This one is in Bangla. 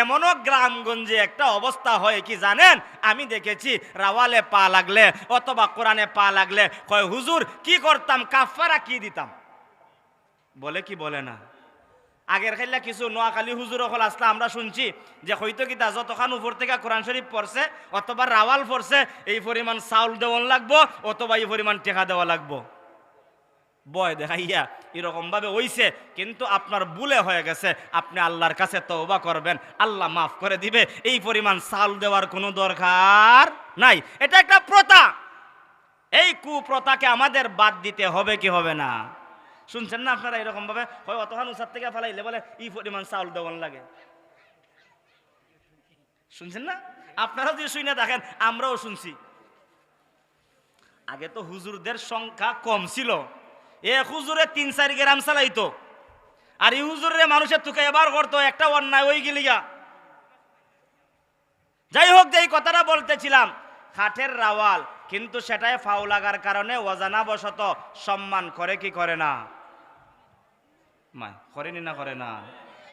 এমনও গ্রামগঞ্জে একটা অবস্থা হয় কি জানেন, আমি দেখেছি রাওয়ালে পা লাগলে অথবা কোরআনে পা লাগলে কয় হুজুর কি করতাম, কাফারা কি দিতাম, বলে কি বলে না। আগের খেলা কিছু নোয়াখালী হুজুর হল আসলে আমরা শুনছি যে হয়তো কি তা যতখান উপর থেকে কোরআন শরীফ পড়ছে অথবা রাওয়াল পড়ছে এই পরিমাণ চাউল দেওয়ান লাগবো অথবা এই পরিমাণ টেকা দেওয়া লাগবো, বয় দেখাইয়া এরকম ভাবে হইছে। কিন্তু আপনার ভুলে হয়ে গেছে, আপনি আল্লাহর কাছে তওবা করবেন, আল্লাহ মাফ করে দিবে। এই পরিমাণ চাল দেওয়ার কোনো দরকার নাই। এটা একটা প্রথা, এই কুপ্রথাকে আমাদের বাদ দিতে হবে কি হবে না? শুনছেন না আপনারা এরকম ভাবে হয় অতখান উচার থেকে ফেলাইলে বলে এই পরিমাণ চাউল দেওয়ান লাগে, শুনছেন না? আপনারাও যদি শুনে দেখেন, আমরাও শুনছি। আগে তো হুজুরদের সংখ্যা কম ছিল, এ হুজুরে 3-4 গ্রাম চালাইতো, আর এই হুজুরে মানুষের তুকে এবার করতো, একটা অন্যায় ওই গিলিগা। যাই হোক, যে এই কথাটা বলতেছিলাম, কাঠের রাওয়াল কিন্তু সেটাই ফাউ লাগার কারণে অজানা বশত সম্মান করে কি করে না, করেনি না করে না।